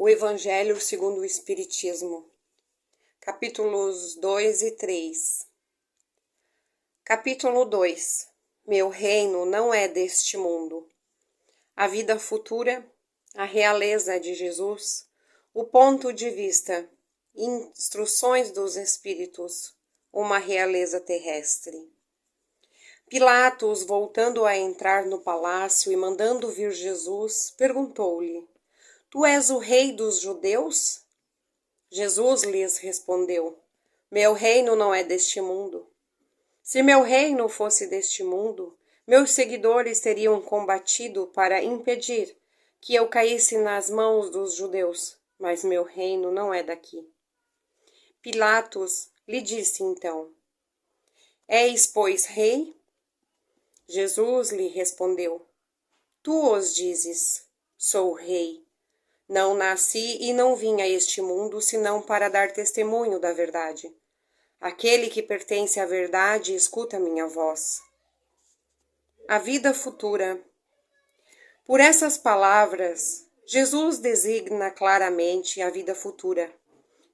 O Evangelho segundo o Espiritismo, capítulos 2 e 3. Capítulo 2. Meu reino não é deste mundo. A vida futura, a realeza de Jesus, o ponto de vista, instruções dos Espíritos, uma realeza terrestre. Pilatos, voltando a entrar no palácio e mandando vir Jesus, perguntou-lhe: Tu és o rei dos judeus? Jesus lhes respondeu: Meu reino não é deste mundo. Se meu reino fosse deste mundo, meus seguidores teriam combatido para impedir que eu caísse nas mãos dos judeus, mas meu reino não é daqui. Pilatos lhe disse então: És, pois, rei? Jesus lhe respondeu: Tu os dizes, sou rei. Não nasci e não vim a este mundo senão para dar testemunho da verdade. Aquele que pertence à verdade escuta minha voz. A vida futura. Por essas palavras, Jesus designa claramente a vida futura,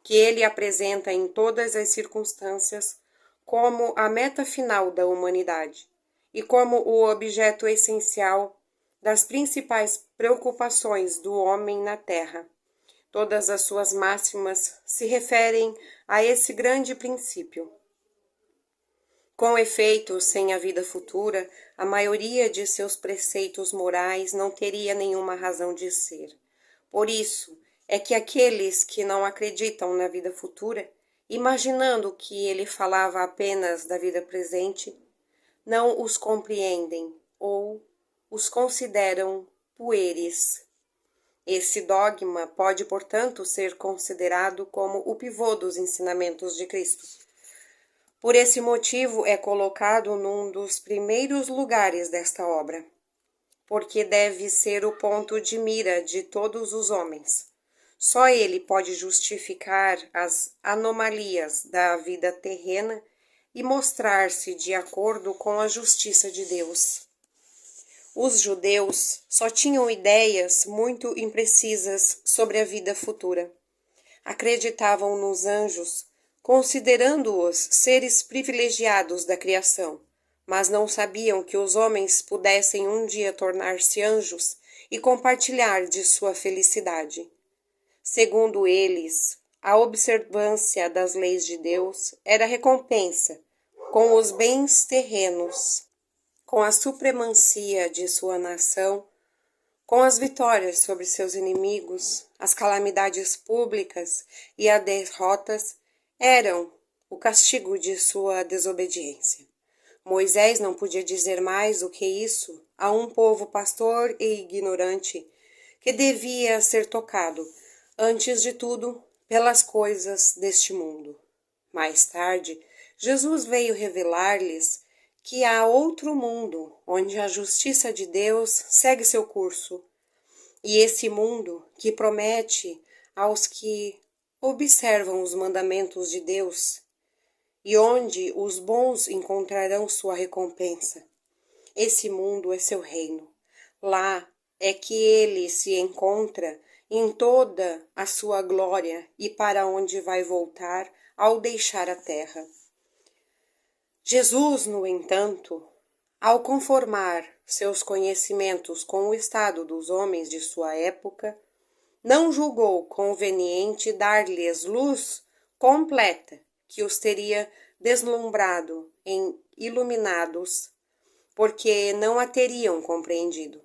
que ele apresenta em todas as circunstâncias como a meta final da humanidade e como o objeto essencial das principais preocupações do homem na Terra. Todas as suas máximas se referem a esse grande princípio. Com efeito, sem a vida futura, a maioria de seus preceitos morais não teria nenhuma razão de ser. Por isso é que aqueles que não acreditam na vida futura, imaginando que ele falava apenas da vida presente, não os compreendem ou os consideram pueris. Esse dogma pode, portanto, ser considerado como o pivô dos ensinamentos de Cristo. Por esse motivo é colocado num dos primeiros lugares desta obra, porque deve ser o ponto de mira de todos os homens. Só ele pode justificar as anomalias da vida terrena e mostrar-se de acordo com a justiça de Deus. Os judeus só tinham ideias muito imprecisas sobre a vida futura. Acreditavam nos anjos, considerando-os seres privilegiados da criação, mas não sabiam que os homens pudessem um dia tornar-se anjos e compartilhar de sua felicidade. Segundo eles, a observância das leis de Deus era recompensa com os bens terrenos, com a supremacia de sua nação, com as vitórias sobre seus inimigos, as calamidades públicas e as derrotas eram o castigo de sua desobediência. Moisés não podia dizer mais do que isso a um povo pastor e ignorante que devia ser tocado, antes de tudo, pelas coisas deste mundo. Mais tarde, Jesus veio revelar-lhes que há outro mundo onde a justiça de Deus segue seu curso, e esse mundo que promete aos que observam os mandamentos de Deus, e onde os bons encontrarão sua recompensa. Esse mundo é seu reino. Lá é que ele se encontra em toda a sua glória e para onde vai voltar ao deixar a terra. Jesus, no entanto, ao conformar seus conhecimentos com o estado dos homens de sua época, não julgou conveniente dar-lhes luz completa que os teria deslumbrado em iluminados, porque não a teriam compreendido.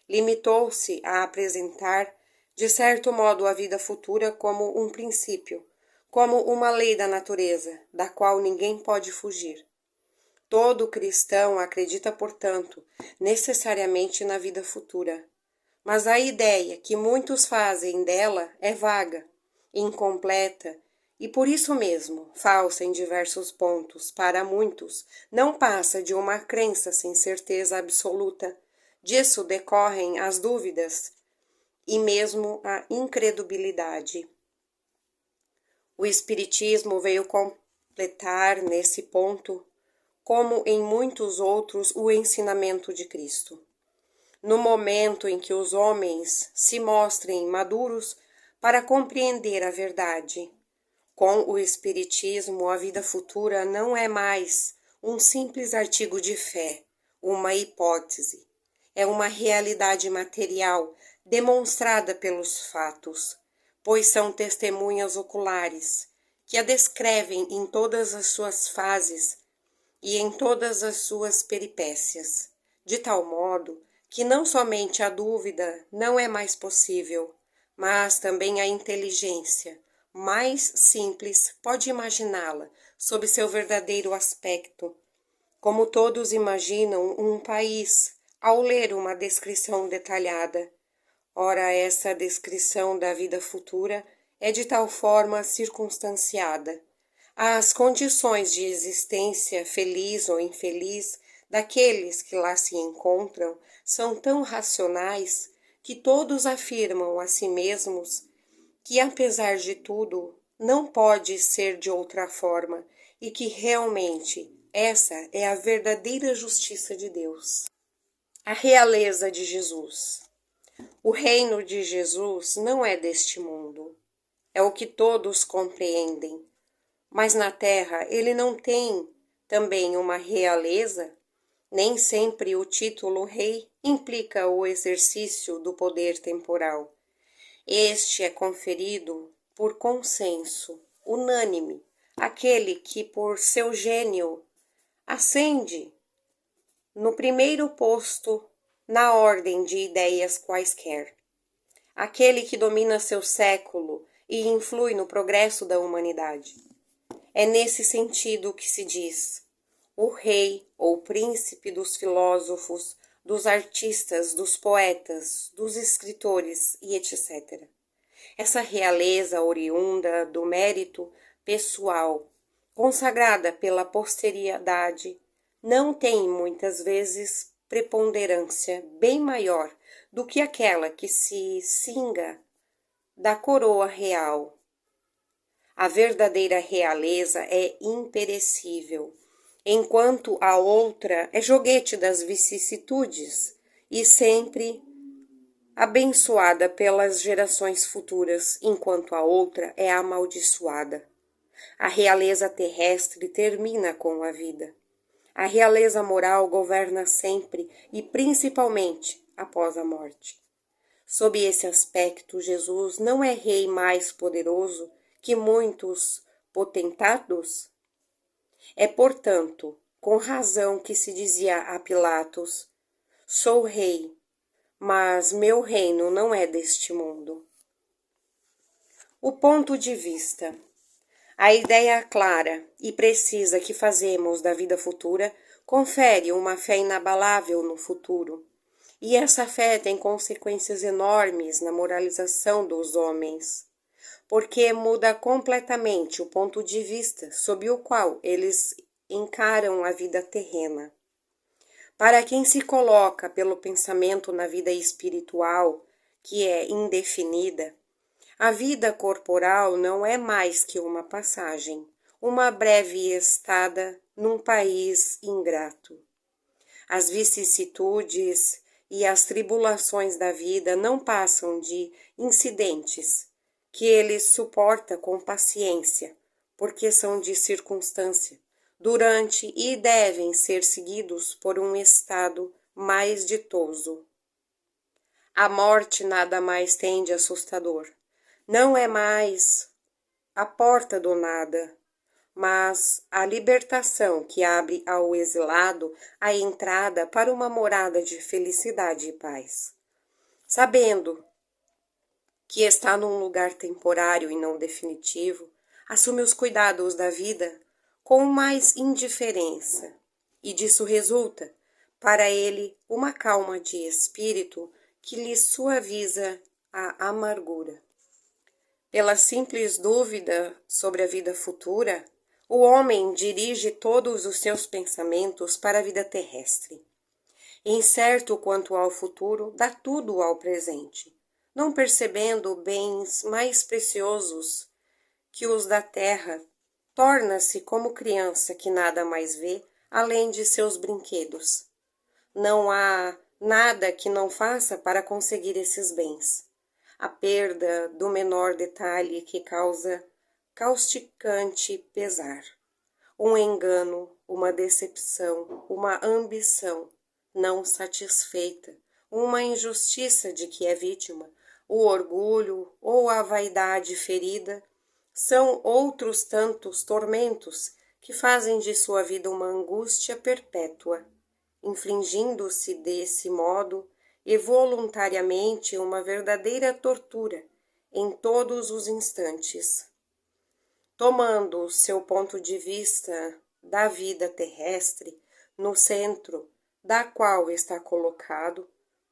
Limitou-se a apresentar, de certo modo, a vida futura como um princípio, como uma lei da natureza, da qual ninguém pode fugir. Todo cristão acredita, portanto, necessariamente na vida futura. Mas a ideia que muitos fazem dela é vaga, incompleta e, por isso mesmo, falsa em diversos pontos. Para muitos, não passa de uma crença sem certeza absoluta. Disso decorrem as dúvidas e mesmo a incredulidade. O Espiritismo veio completar nesse ponto, como em muitos outros, o ensinamento de Cristo. No momento em que os homens se mostrem maduros para compreender a verdade. Com o Espiritismo, a vida futura não é mais um simples artigo de fé, uma hipótese. É uma realidade material demonstrada pelos fatos, pois são testemunhas oculares que a descrevem em todas as suas fases e em todas as suas peripécias, de tal modo que não somente a dúvida não é mais possível, mas também a inteligência mais simples pode imaginá-la sob seu verdadeiro aspecto, como todos imaginam um país ao ler uma descrição detalhada. Ora, essa descrição da vida futura é de tal forma circunstanciada. As condições de existência, feliz ou infeliz, daqueles que lá se encontram são tão racionais que todos afirmam a si mesmos que, apesar de tudo, não pode ser de outra forma e que realmente essa é a verdadeira justiça de Deus. A realeza de Jesus. O reino de Jesus não é deste mundo. É o que todos compreendem. Mas na terra ele não tem também uma realeza? Nem sempre o título rei implica o exercício do poder temporal. Este é conferido por consenso, unânime, aquele que por seu gênio ascende no primeiro posto na ordem de ideias quaisquer, aquele que domina seu século e influi no progresso da humanidade. É nesse sentido que se diz o rei ou príncipe dos filósofos, dos artistas, dos poetas, dos escritores e etc. Essa realeza oriunda do mérito pessoal, consagrada pela posteridade, não tem muitas vezes preponderância bem maior do que aquela que se cinga da coroa real. A verdadeira realeza é imperecível, enquanto a outra é joguete das vicissitudes e sempre abençoada pelas gerações futuras, enquanto a outra é amaldiçoada. A realeza terrestre termina com a vida. A realeza moral governa sempre e principalmente após a morte. Sob esse aspecto, Jesus não é rei mais poderoso que muitos potentados? É, portanto, com razão que se dizia a Pilatos: sou rei, mas meu reino não é deste mundo. O ponto de vista. A ideia clara e precisa que fazemos da vida futura confere uma fé inabalável no futuro. E essa fé tem consequências enormes na moralização dos homens, porque muda completamente o ponto de vista sob o qual eles encaram a vida terrena. Para quem se coloca pelo pensamento na vida espiritual, que é indefinida, a vida corporal não é mais que uma passagem, uma breve estada num país ingrato. As vicissitudes e as tribulações da vida não passam de incidentes que ele suporta com paciência, porque são de circunstância, durante e devem ser seguidos por um estado mais ditoso. A morte nada mais tem de assustador. Não é mais a porta do nada, mas a libertação que abre ao exilado a entrada para uma morada de felicidade e paz. Sabendo que está num lugar temporário e não definitivo, assume os cuidados da vida com mais indiferença, e disso resulta, para ele, uma calma de espírito que lhe suaviza a amargura. Pela simples dúvida sobre a vida futura, o homem dirige todos os seus pensamentos para a vida terrestre. Incerto quanto ao futuro, dá tudo ao presente, não percebendo bens mais preciosos que os da terra, torna-se como criança que nada mais vê além de seus brinquedos. Não há nada que não faça para conseguir esses bens. a perda do menor detalhe que causa causticante pesar, um engano, uma decepção, uma ambição não satisfeita, uma injustiça de que é vítima, o orgulho ou a vaidade ferida, são outros tantos tormentos que fazem de sua vida uma angústia perpétua, infligindo-se desse modo e voluntariamente uma verdadeira tortura em todos os instantes. Tomando seu ponto de vista da vida terrestre, no centro da qual está colocado,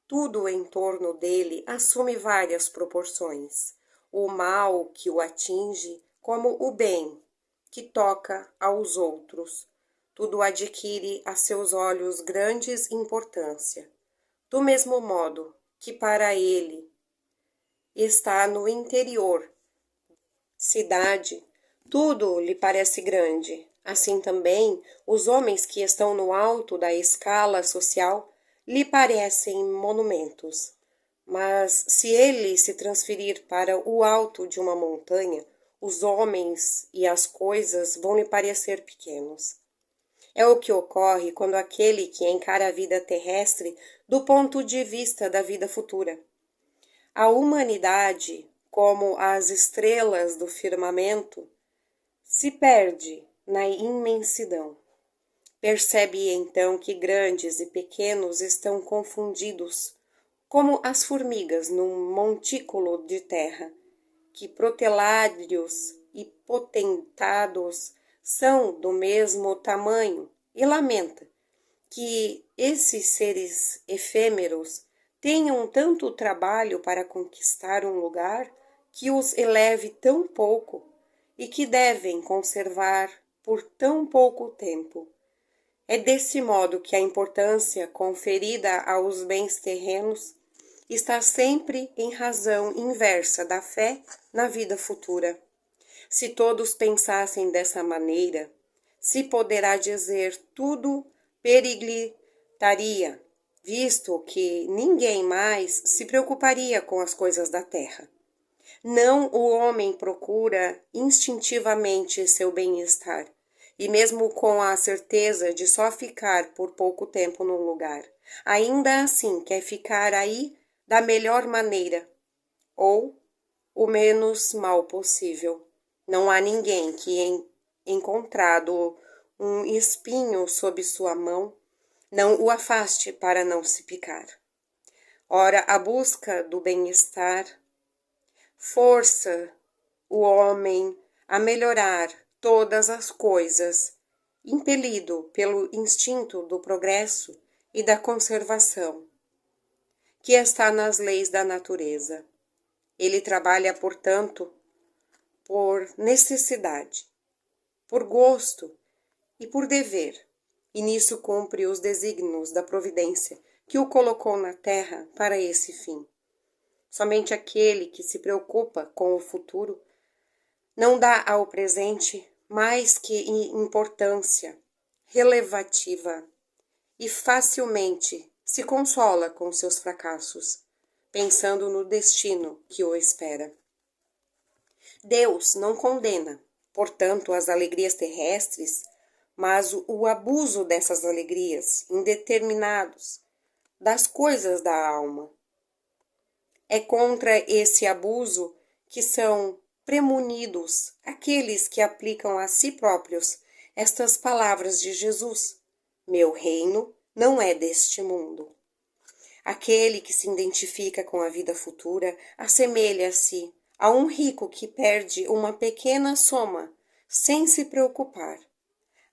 tudo em torno dele assume várias proporções. O mal que o atinge, como o bem que toca aos outros. Tudo adquire a seus olhos grandes importância, do mesmo modo que para ele está no interior, cidade, tudo lhe parece grande. Assim também, os homens que estão no alto da escala social lhe parecem monumentos. Mas se ele se transferir para o alto de uma montanha, os homens e as coisas vão lhe parecer pequenos. É o que ocorre quando aquele que encara a vida terrestre do ponto de vista da vida futura. A humanidade, como as estrelas do firmamento, se perde na imensidão. Percebe então que grandes e pequenos estão confundidos, como as formigas num montículo de terra, que protelários e potentados são do mesmo tamanho, e lamenta que esses seres efêmeros tenham tanto trabalho para conquistar um lugar que os eleve tão pouco e que devem conservar por tão pouco tempo. É desse modo que a importância conferida aos bens terrenos está sempre em razão inversa da fé na vida futura. Se todos pensassem dessa maneira, se poderá dizer tudo periglitaria, visto que ninguém mais se preocuparia com as coisas da terra. Não o homem procura instintivamente seu bem-estar, e mesmo com a certeza de só ficar por pouco tempo num lugar, ainda assim quer ficar aí da melhor maneira, ou o menos mal possível. Não há ninguém que, encontrado um espinho sob sua mão, não o afaste para não se picar. Ora, a busca do bem-estar força o homem a melhorar todas as coisas, impelido pelo instinto do progresso e da conservação, que está nas leis da natureza. Ele trabalha, portanto, por necessidade, por gosto e por dever, e nisso cumpre os desígnios da providência que o colocou na terra para esse fim. Somente aquele que se preocupa com o futuro não dá ao presente mais que importância relevativa e facilmente se consola com seus fracassos, pensando no destino que o espera. Deus não condena, portanto, as alegrias terrestres, mas o abuso dessas alegrias indeterminados das coisas da alma. É contra esse abuso que são premunidos aqueles que aplicam a si próprios estas palavras de Jesus: meu reino não é deste mundo. Aquele que se identifica com a vida futura assemelha-se a um rico que perde uma pequena soma sem se preocupar.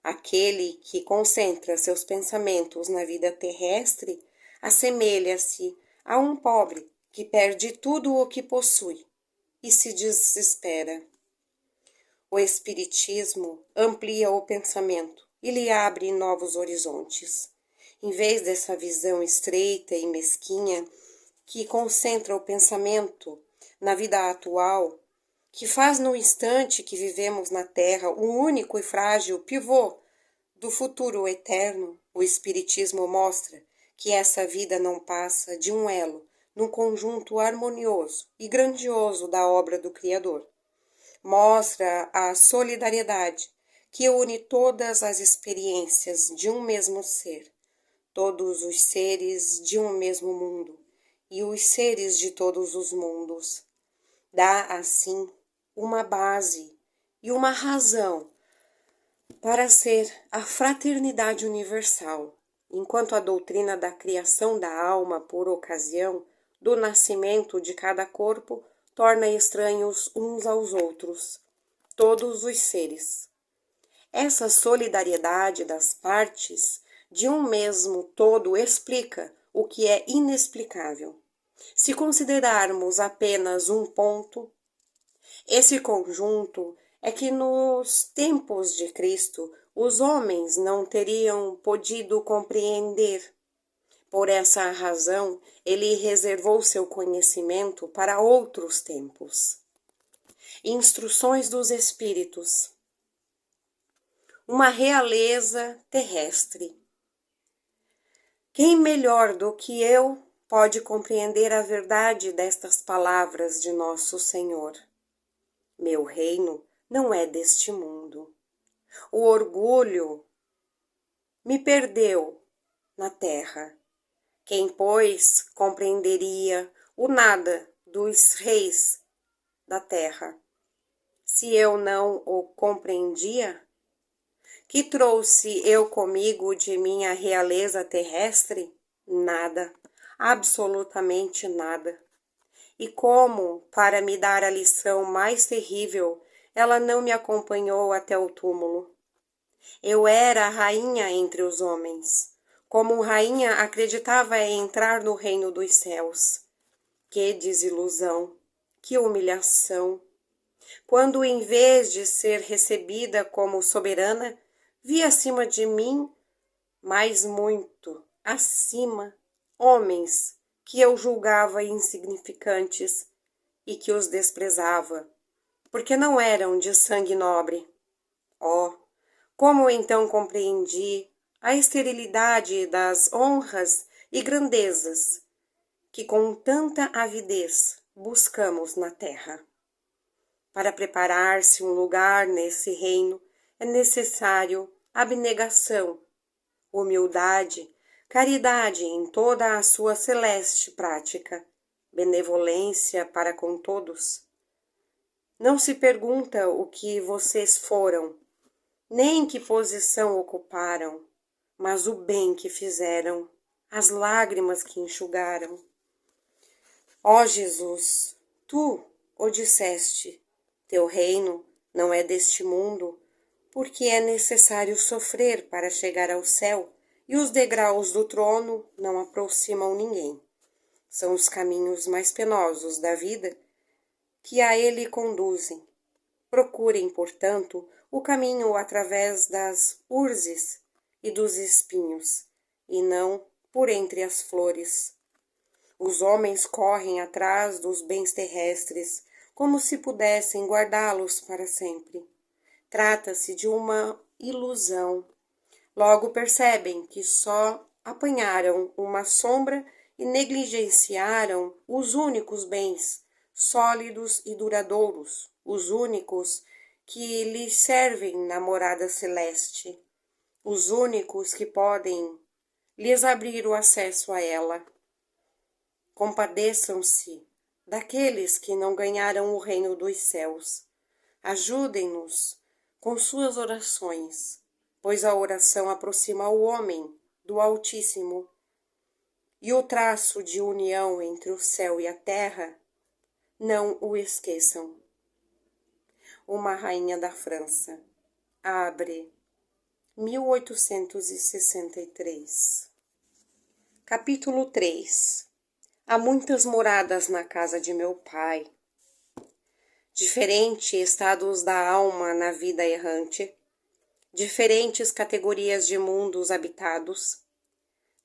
Aquele que concentra seus pensamentos na vida terrestre assemelha-se a um pobre que perde tudo o que possui e se desespera. O Espiritismo amplia o pensamento e lhe abre novos horizontes. Em vez dessa visão estreita e mesquinha que concentra o pensamento na vida atual, que faz no instante que vivemos na Terra um único e frágil pivô do futuro eterno, o Espiritismo mostra que essa vida não passa de um elo num conjunto harmonioso e grandioso da obra do Criador. Mostra a solidariedade que une todas as experiências de um mesmo ser, todos os seres de um mesmo mundo e os seres de todos os mundos. Dá, assim, uma base e uma razão para ser a fraternidade universal, enquanto a doutrina da criação da alma por ocasião do nascimento de cada corpo torna estranhos uns aos outros todos os seres. Essa solidariedade das partes de um mesmo todo explica o que é inexplicável. Se considerarmos apenas um ponto, esse conjunto é que nos tempos de Cristo os homens não teriam podido compreender. Por essa razão, ele reservou seu conhecimento para outros tempos. Instruções dos Espíritos. Uma realeza terrestre. Quem melhor do que eu pode compreender a verdade destas palavras de nosso Senhor? Meu reino não é deste mundo. O orgulho me perdeu na terra. Quem, pois, compreenderia o nada dos reis da terra? Se eu não o compreendia, que trouxe eu comigo de minha realeza terrestre? Nada, absolutamente nada. E como, para me dar a lição mais terrível, ela não me acompanhou até o túmulo? Eu era a rainha entre os homens. Como rainha, acreditava em entrar no reino dos céus. Que desilusão, que humilhação! Quando, em vez de ser recebida como soberana, vi acima de mim, mas muito acima, homens que eu julgava insignificantes e que os desprezava, porque não eram de sangue nobre. Oh, como então compreendi a esterilidade das honras e grandezas que com tanta avidez buscamos na terra. Para preparar-se um lugar nesse reino é necessário abnegação, humildade, caridade em toda a sua celeste prática, benevolência para com todos. Não se pergunta o que vocês foram, nem que posição ocuparam, mas o bem que fizeram, as lágrimas que enxugaram. Ó Jesus, tu o disseste, teu reino não é deste mundo, porque é necessário sofrer para chegar ao céu, e os degraus do trono não aproximam ninguém. São os caminhos mais penosos da vida que a ele conduzem. Procurem, portanto, o caminho através das urzes e dos espinhos, e não por entre as flores. Os homens correm atrás dos bens terrestres, como se pudessem guardá-los para sempre. Trata-se de uma ilusão. Logo percebem que só apanharam uma sombra e negligenciaram os únicos bens sólidos e duradouros, os únicos que lhes servem na morada celeste, os únicos que podem lhes abrir o acesso a ela. Compadeçam-se daqueles que não ganharam o reino dos céus. Ajudem-nos com suas orações, pois a oração aproxima o homem do Altíssimo, e o traço de união entre o céu e a terra, não o esqueçam. Uma rainha da França. Abre, 1863. Capítulo 3. Há muitas moradas na casa de meu pai. Diferentes estados da alma na vida errante, diferentes categorias de mundos habitados,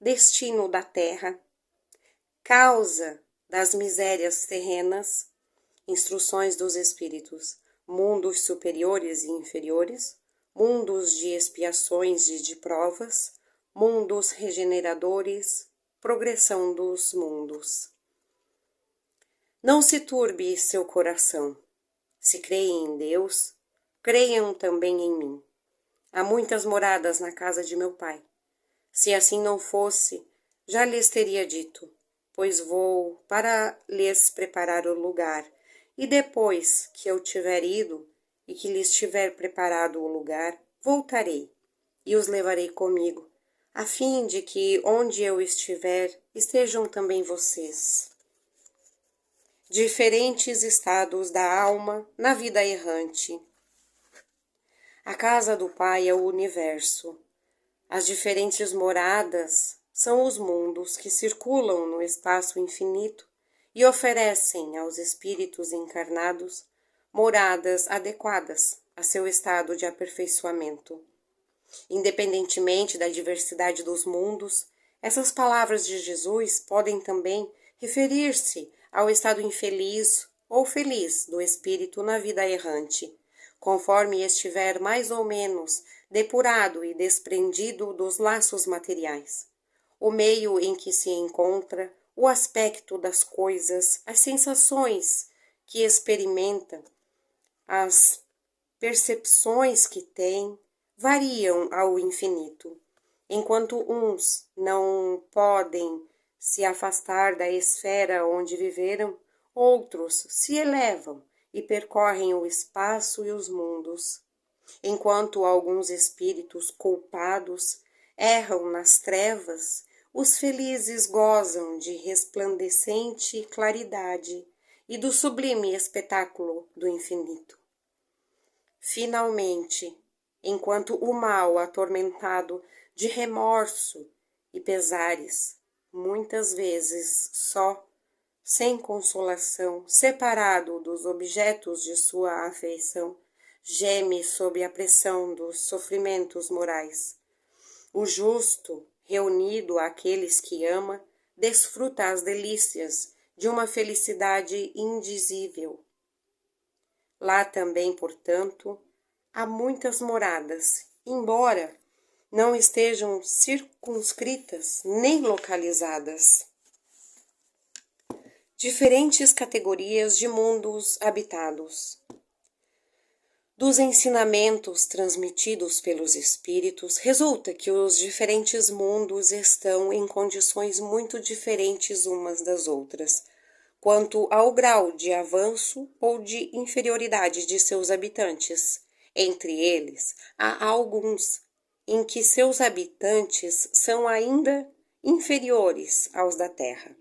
destino da terra, causa das misérias terrenas, instruções dos espíritos, mundos superiores e inferiores, mundos de expiações e de provas, mundos regeneradores, progressão dos mundos. Não se turbe seu coração. Se creem em Deus, creiam também em mim. Há muitas moradas na casa de meu Pai. Se assim não fosse, já lhes teria dito, pois vou para lhes preparar o lugar, e depois que eu tiver ido e que lhes tiver preparado o lugar, voltarei e os levarei comigo, a fim de que onde eu estiver, estejam também vocês. Diferentes estados da alma na vida errante. A casa do Pai é o universo. As diferentes moradas são os mundos que circulam no espaço infinito e oferecem aos espíritos encarnados moradas adequadas a seu estado de aperfeiçoamento. Independentemente da diversidade dos mundos, essas palavras de Jesus podem também referir-se ao estado infeliz ou feliz do espírito na vida errante, conforme estiver mais ou menos depurado e desprendido dos laços materiais, o meio em que se encontra, o aspecto das coisas, as sensações que experimenta, as percepções que tem, variam ao infinito. Enquanto uns não podem se afastar da esfera onde viveram, outros se elevam e percorrem o espaço e os mundos. Enquanto alguns espíritos culpados erram nas trevas, os felizes gozam de resplandecente claridade e do sublime espetáculo do infinito. Finalmente, enquanto o mal atormentado de remorso e pesares, muitas vezes só, sem consolação, separado dos objetos de sua afeição, geme sob a pressão dos sofrimentos morais. O justo, reunido àqueles que ama, desfruta as delícias de uma felicidade indizível. Lá também, portanto, há muitas moradas, embora não estejam circunscritas nem localizadas. Diferentes categorias de mundos habitados. Dos ensinamentos transmitidos pelos espíritos, resulta que os diferentes mundos estão em condições muito diferentes umas das outras, quanto ao grau de avanço ou de inferioridade de seus habitantes. Entre eles, há alguns em que seus habitantes são ainda inferiores aos da Terra,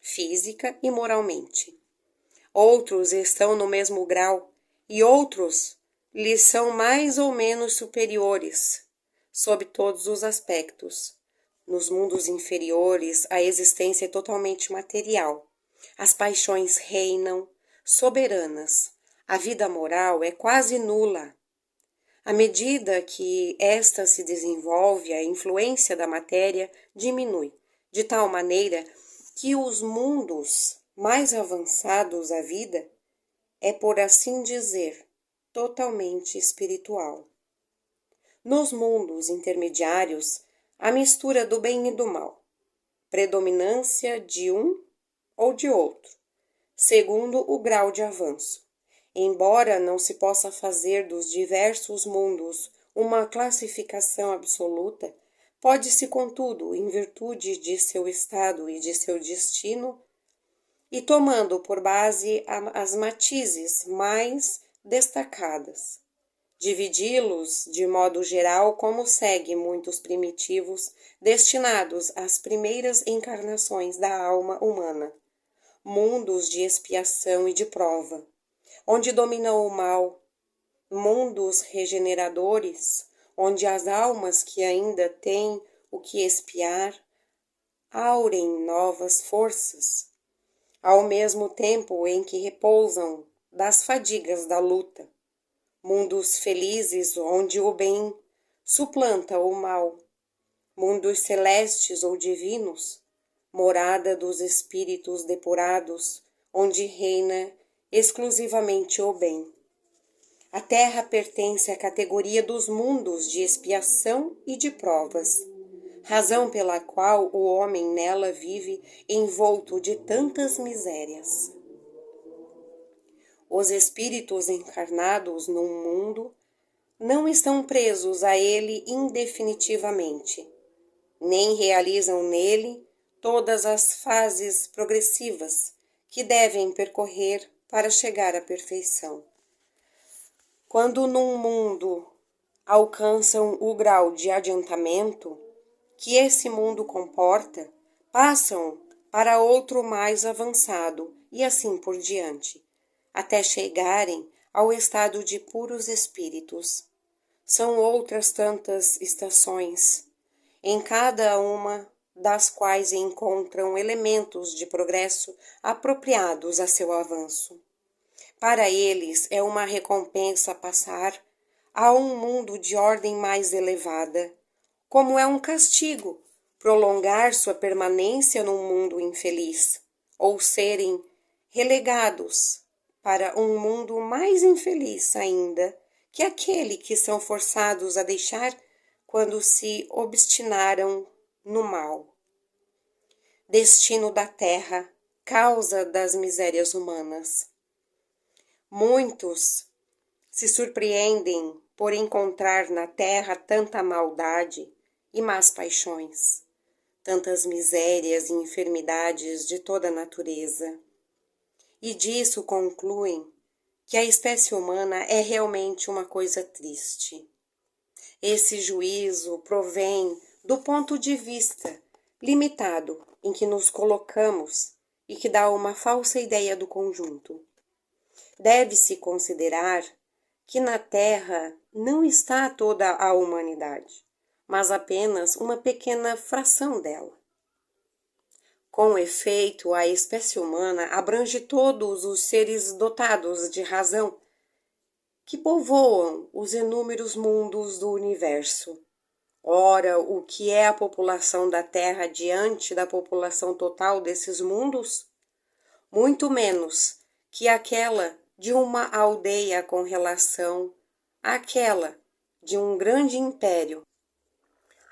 física e moralmente. Outros estão no mesmo grau e outros lhes são mais ou menos superiores, sob todos os aspectos. Nos mundos inferiores, a existência é totalmente material. As paixões reinam, soberanas. A vida moral é quase nula. À medida que esta se desenvolve, a influência da matéria diminui, de tal maneira que os mundos mais avançados à vida é, por assim dizer, totalmente espiritual. Nos mundos intermediários, a mistura do bem e do mal, predominância de um ou de outro, segundo o grau de avanço. Embora não se possa fazer dos diversos mundos uma classificação absoluta, pode-se, contudo, em virtude de seu estado e de seu destino, e tomando por base as matizes mais destacadas, dividi-los de modo geral como segue muitos primitivos destinados às primeiras encarnações da alma humana, mundos de expiação e de prova, onde domina o mal, mundos regeneradores, onde as almas que ainda têm o que expiar aurem novas forças, ao mesmo tempo em que repousam das fadigas da luta, mundos felizes onde o bem suplanta o mal, mundos celestes ou divinos, morada dos espíritos depurados, onde reina exclusivamente o bem. A Terra pertence à categoria dos mundos de expiação e de provas, razão pela qual o homem nela vive envolto de tantas misérias. Os espíritos encarnados num mundo não estão presos a ele indefinitivamente, nem realizam nele todas as fases progressivas que devem percorrer para chegar à perfeição. Quando num mundo alcançam o grau de adiantamento que esse mundo comporta, passam para outro mais avançado e assim por diante, até chegarem ao estado de puros espíritos. São outras tantas estações, em cada uma das quais encontram elementos de progresso apropriados a seu avanço. Para eles é uma recompensa passar a um mundo de ordem mais elevada, como é um castigo prolongar sua permanência num mundo infeliz, ou serem relegados para um mundo mais infeliz ainda que aquele que são forçados a deixar quando se obstinaram no mal. Destino da terra, causa das misérias humanas. Muitos se surpreendem por encontrar na terra tanta maldade e más paixões, tantas misérias e enfermidades de toda a natureza. E disso concluem que a espécie humana é realmente uma coisa triste. Esse juízo provém do ponto de vista limitado em que nos colocamos e que dá uma falsa ideia do conjunto. Deve-se considerar que na Terra não está toda a humanidade, mas apenas uma pequena fração dela. Com efeito, a espécie humana abrange todos os seres dotados de razão que povoam os inúmeros mundos do universo. Ora, o que é a população da Terra diante da população total desses mundos? Muito menos que aquela de uma aldeia com relação àquela de um grande império.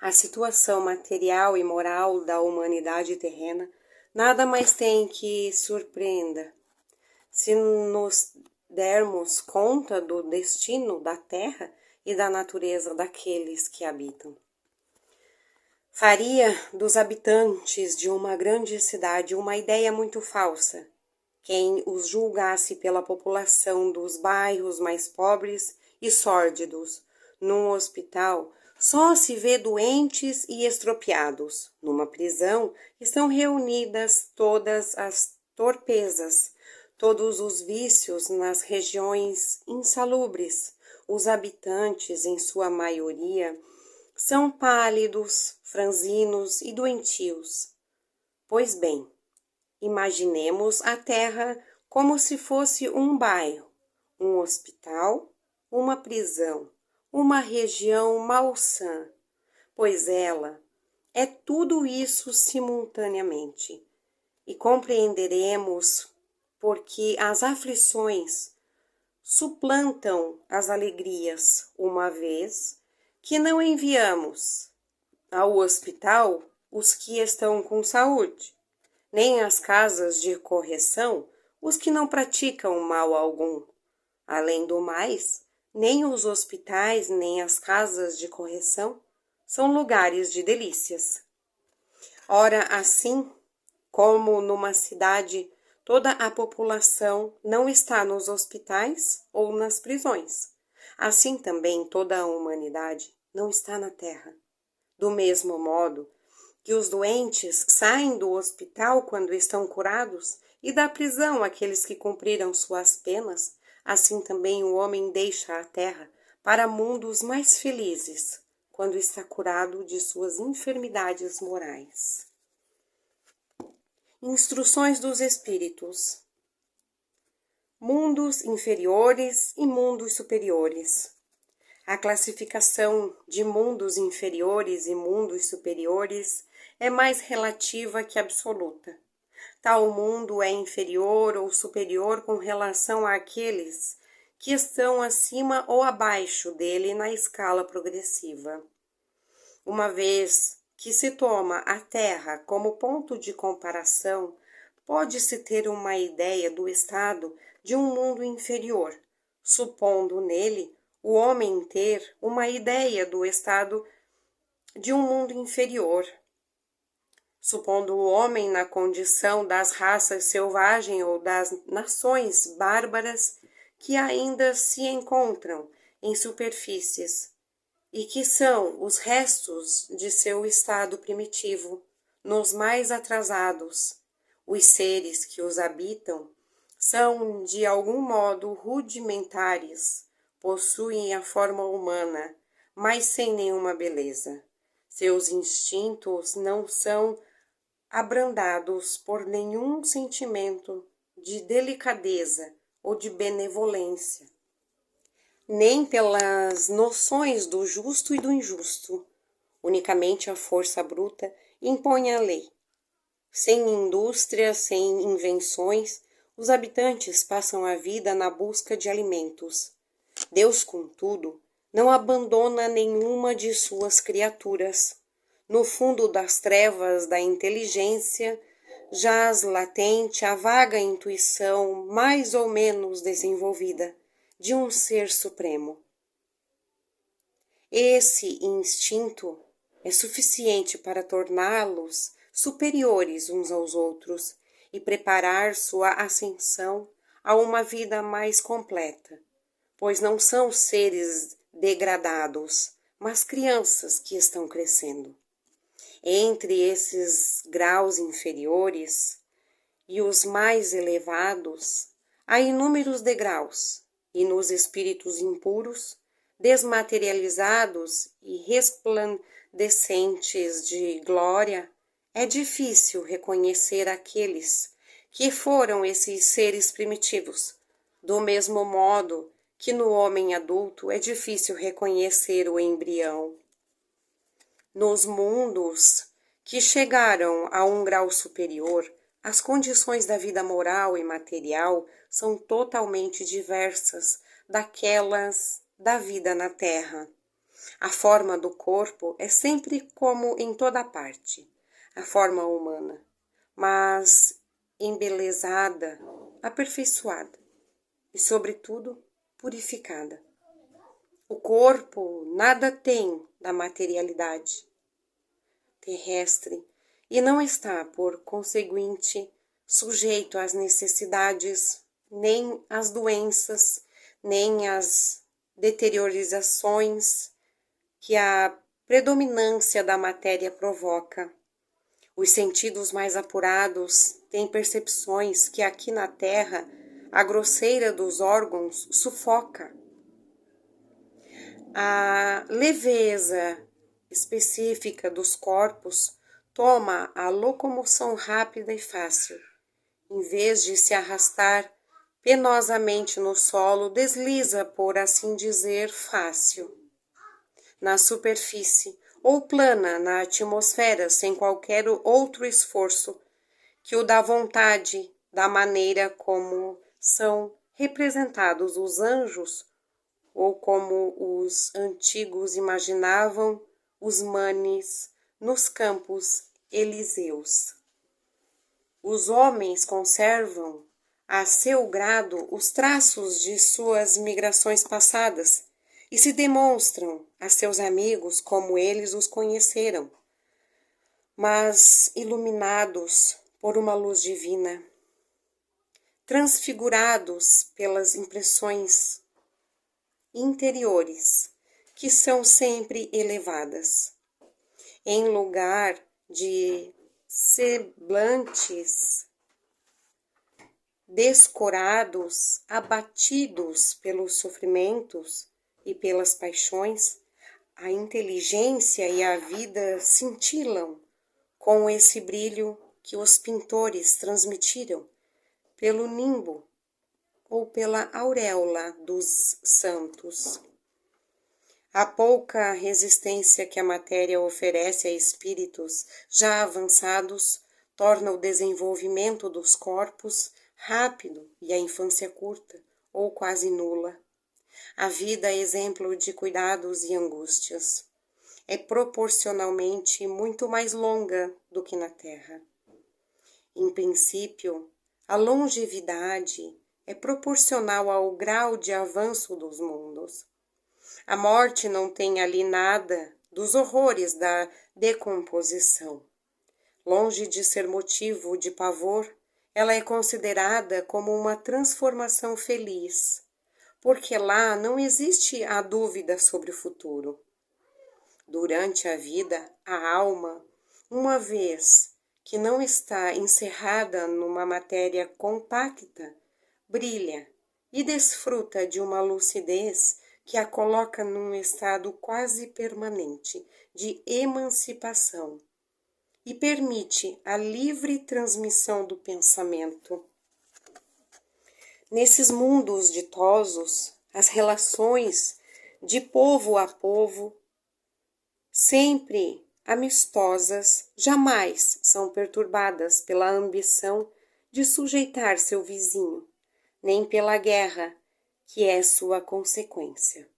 A situação material e moral da humanidade terrena nada mais tem que surpreenda. Se nos dermos conta do destino da terra e da natureza daqueles que habitam. Faria dos habitantes de uma grande cidade uma ideia muito falsa quem os julgasse pela população dos bairros mais pobres e sórdidos. Num hospital só se vê doentes e estropiados. Numa prisão estão reunidas todas as torpezas, todos os vícios nas regiões insalubres. Os habitantes, em sua maioria, são pálidos, franzinos e doentios. Pois bem, imaginemos a Terra como se fosse um bairro, um hospital, uma prisão, uma região malsã, pois ela é tudo isso simultaneamente. E compreenderemos porque as aflições suplantam as alegrias, uma vez que não enviamos ao hospital os que estão com saúde, nem às casas de correção os que não praticam mal algum. Além do mais, nem os hospitais nem as casas de correção são lugares de delícias. Ora, assim como numa cidade toda a população não está nos hospitais ou nas prisões, assim também toda a humanidade não está na terra. Do mesmo modo que os doentes saem do hospital quando estão curados e da prisão aqueles que cumpriram suas penas, assim também o homem deixa a terra para mundos mais felizes, quando está curado de suas enfermidades morais. Instruções dos Espíritos. Mundos inferiores e mundos superiores. A classificação de mundos inferiores e mundos superiores é mais relativa que absoluta. Tal mundo é inferior ou superior com relação àqueles que estão acima ou abaixo dele na escala progressiva. Uma vez que se toma a Terra como ponto de comparação, pode-se ter uma ideia do estado de um mundo inferior, supondo nele o homem ter uma ideia do estado de um mundo inferior, supondo o homem na condição das raças selvagens ou das nações bárbaras que ainda se encontram em superfícies e que são os restos de seu estado primitivo, nos mais atrasados. Os seres que os habitam são de algum modo rudimentares, possuem a forma humana, mas sem nenhuma beleza. Seus instintos não são abrandados por nenhum sentimento de delicadeza ou de benevolência, nem pelas noções do justo e do injusto. Unicamente a força bruta impõe a lei. Sem indústria, sem invenções, os habitantes passam a vida na busca de alimentos. Deus, contudo, não abandona nenhuma de suas criaturas. No fundo das trevas da inteligência jaz latente a vaga intuição mais ou menos desenvolvida de um ser supremo. Esse instinto é suficiente para torná-los superiores uns aos outros e preparar sua ascensão a uma vida mais completa, pois não são seres degradados, mas crianças que estão crescendo. Entre esses graus inferiores e os mais elevados, há inúmeros degraus, e nos espíritos impuros, desmaterializados e resplandecentes de glória, é difícil reconhecer aqueles que foram esses seres primitivos, do mesmo modo que no homem adulto é difícil reconhecer o embrião. Nos mundos que chegaram a um grau superior, as condições da vida moral e material são totalmente diversas daquelas da vida na Terra. A forma do corpo é sempre como em toda parte, a forma humana, mas embelezada, aperfeiçoada e, sobretudo, purificada. O corpo nada tem da materialidade terrestre e não está, por conseguinte, sujeito às necessidades, nem às doenças, nem às deteriorizações que a predominância da matéria provoca. Os sentidos mais apurados têm percepções que aqui na Terra a grosseira dos órgãos sufoca. A leveza específica dos corpos toma a locomoção rápida e fácil. Em vez de se arrastar penosamente no solo, desliza, por assim dizer, fácil na superfície ou plana na atmosfera sem qualquer outro esforço que o da vontade, da maneira como são representados os anjos ou como os antigos imaginavam os manes nos campos elíseos. Os homens conservam a seu grado os traços de suas migrações passadas e se demonstram a seus amigos como eles os conheceram, mas iluminados por uma luz divina, transfigurados pelas impressões interiores, que são sempre elevadas. Em lugar de semblantes descorados, abatidos pelos sofrimentos e pelas paixões, a inteligência e a vida cintilam com esse brilho que os pintores transmitiram pelo nimbo ou pela auréola dos santos. A pouca resistência que a matéria oferece a espíritos já avançados torna o desenvolvimento dos corpos rápido e a infância curta ou quase nula. A vida é exemplo de cuidados e angústias. É proporcionalmente muito mais longa do que na Terra. Em princípio, a longevidade é proporcional ao grau de avanço dos mundos. A morte não tem ali nada dos horrores da decomposição. Longe de ser motivo de pavor, ela é considerada como uma transformação feliz, porque lá não existe a dúvida sobre o futuro. Durante a vida, a alma, uma vez que não está encerrada numa matéria compacta, brilha e desfruta de uma lucidez que a coloca num estado quase permanente de emancipação e permite a livre transmissão do pensamento. Nesses mundos ditosos, as relações de povo a povo, sempre amistosas, jamais são perturbadas pela ambição de sujeitar seu vizinho, nem pela guerra, que é sua consequência.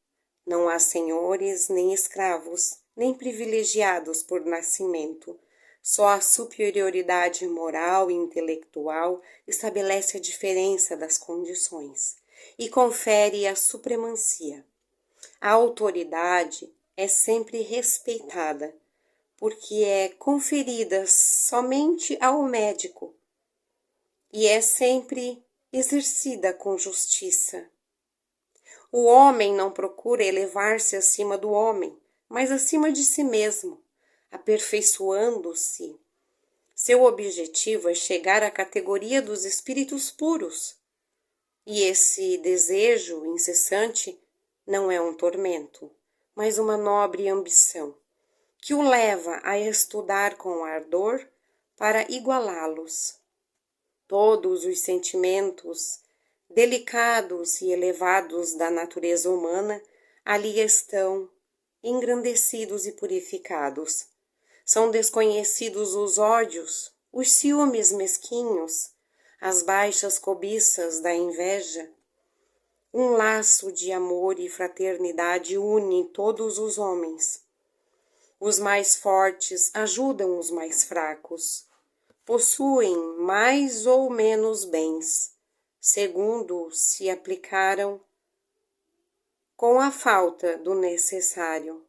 Não há senhores, nem escravos, nem privilegiados por nascimento. Só a superioridade moral e intelectual estabelece a diferença das condições e confere a supremacia. A autoridade é sempre respeitada, porque é conferida somente ao médico e é sempre exercida com justiça. O homem não procura elevar-se acima do homem, mas acima de si mesmo, aperfeiçoando-se. Seu objetivo é chegar à categoria dos espíritos puros. E esse desejo incessante não é um tormento, mas uma nobre ambição, que o leva a estudar com ardor para igualá-los. Todos os sentimentos delicados e elevados da natureza humana ali estão engrandecidos e purificados. São desconhecidos os ódios, os ciúmes mesquinhos, as baixas cobiças da inveja. Um laço de amor e fraternidade une todos os homens. Os mais fortes ajudam os mais fracos. Possuem mais ou menos bens, segundo se aplicaram com a falta do necessário.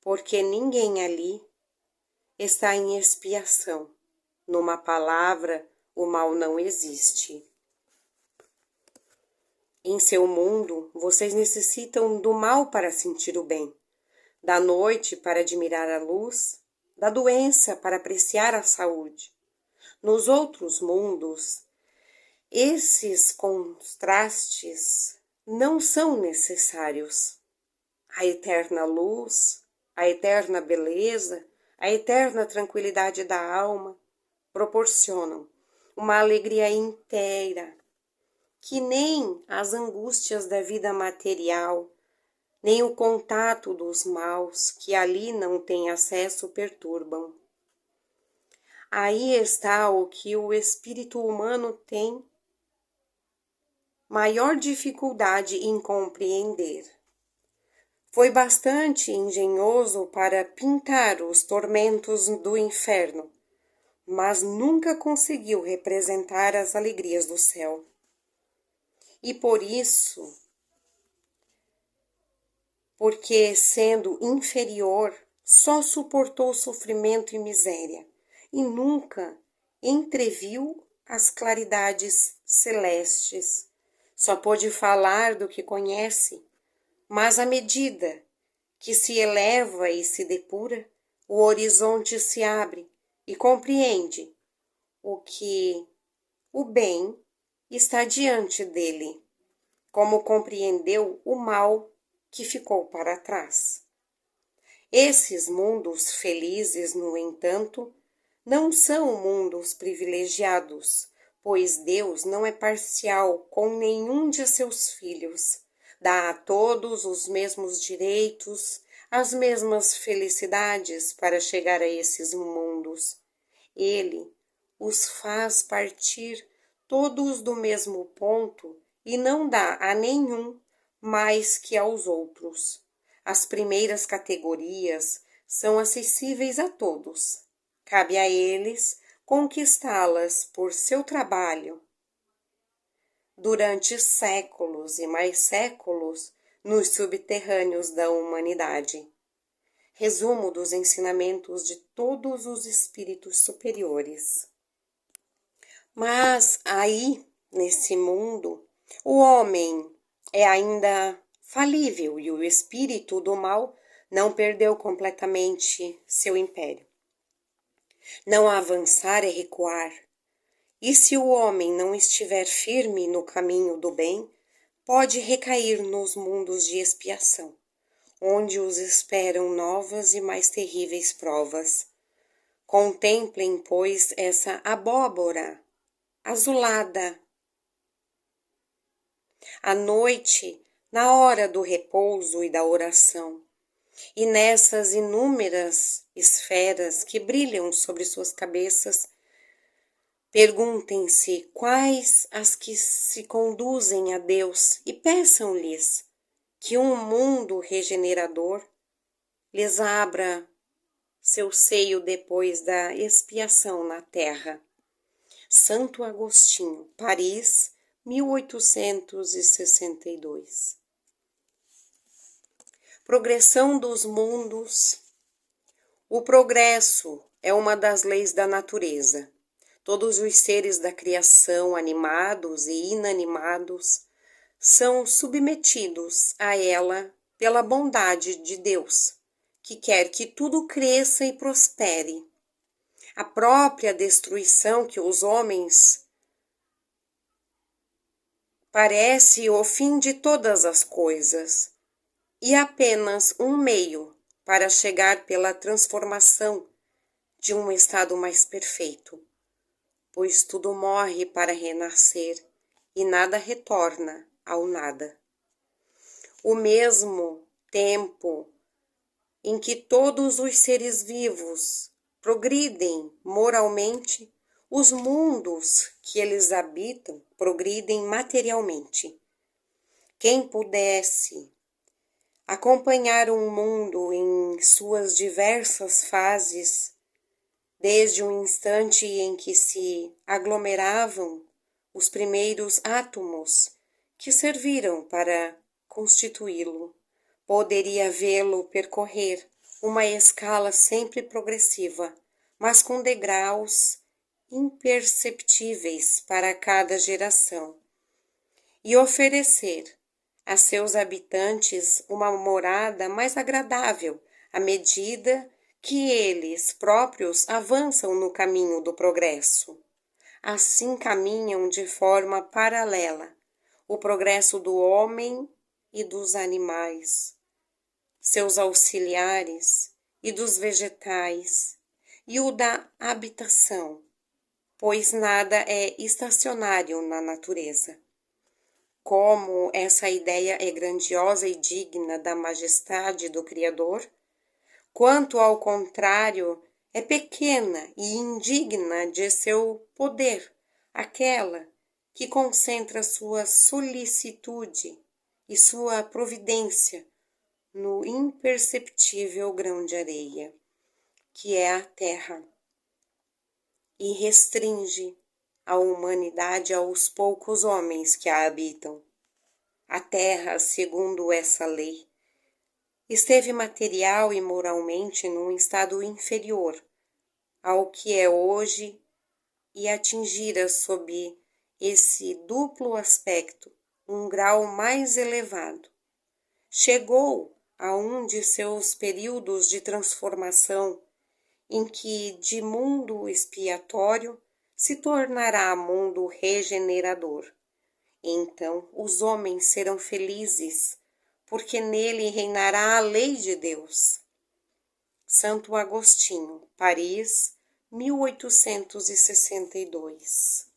Porque ninguém ali está em expiação. Numa palavra, o mal não existe. Em seu mundo, vocês necessitam do mal para sentir o bem, da noite para admirar a luz, da doença para apreciar a saúde. Nos outros mundos, esses contrastes não são necessários. A eterna luz, a eterna beleza, a eterna tranquilidade da alma proporcionam uma alegria inteira que nem as angústias da vida material, nem o contato dos maus que ali não têm acesso perturbam. Aí está o que o espírito humano tem maior dificuldade em compreender. Foi bastante engenhoso para pintar os tormentos do inferno, mas nunca conseguiu representar as alegrias do céu. E por isso, porque sendo inferior, só suportou sofrimento e miséria, e nunca entreviu as claridades celestes. Só pôde falar do que conhece, mas à medida que se eleva e se depura, o horizonte se abre e compreende que o bem está diante dele, como compreendeu o mal que ficou para trás. Esses mundos felizes, no entanto, não são mundos privilegiados, pois Deus não é parcial com nenhum de seus filhos. Dá a todos os mesmos direitos, as mesmas felicidades para chegar a esses mundos. Ele os faz partir todos do mesmo ponto e não dá a nenhum mais que aos outros. As primeiras categorias são acessíveis a todos. Cabe a eles conquistá-las por seu trabalho. durante séculos e mais séculos nos subterrâneos da humanidade. Resumo dos ensinamentos de todos os espíritos superiores. Mas aí, nesse mundo, o homem é ainda falível e o espírito do mal não perdeu completamente seu império. Não avançar é recuar. E se o homem não estiver firme no caminho do bem, pode recair nos mundos de expiação, onde os esperam novas e mais terríveis provas. Contemplem, pois, essa abóbora azulada. À noite, na hora do repouso e da oração, e nessas inúmeras esferas que brilham sobre suas cabeças, perguntem-se quais as que se conduzem a Deus e peçam-lhes que um mundo regenerador lhes abra seu seio depois da expiação na terra. Santo Agostinho, Paris, 1862. Progressão dos mundos. O progresso é uma das leis da natureza. Todos os seres da criação, animados e inanimados, são submetidos a ela pela bondade de Deus, que quer que tudo cresça e prospere. A própria destruição que os homens parece o fim de todas as coisas e apenas um meio para chegar pela transformação de um estado mais perfeito, pois tudo morre para renascer e nada retorna ao nada. O mesmo tempo em que todos os seres vivos progridem moralmente, os mundos que eles habitam progridem materialmente. Quem pudesse acompanhar um mundo em suas diversas fases, desde o instante em que se aglomeravam os primeiros átomos que serviram para constituí-lo, poderia vê-lo percorrer uma escala sempre progressiva, mas com degraus imperceptíveis para cada geração, e oferecer a seus habitantes uma morada mais agradável à medida que eles próprios avançam no caminho do progresso. Assim caminham de forma paralela o progresso do homem e dos animais, seus auxiliares, e dos vegetais, e o da habitação, pois nada é estacionário na natureza. Como essa ideia é grandiosa e digna da majestade do Criador, quanto ao contrário é pequena e indigna de seu poder, aquela que concentra sua solicitude e sua providência no imperceptível grão de areia, que é a terra, e restringe a humanidade aos poucos homens que a habitam. A terra, segundo essa lei, esteve material e moralmente num estado inferior ao que é hoje e atingira sob esse duplo aspecto um grau mais elevado. Chegou a um de seus períodos de transformação em que de mundo expiatório se tornará mundo regenerador. Então os homens serão felizes, porque nele reinará a lei de Deus. Santo Agostinho, Paris, 1862.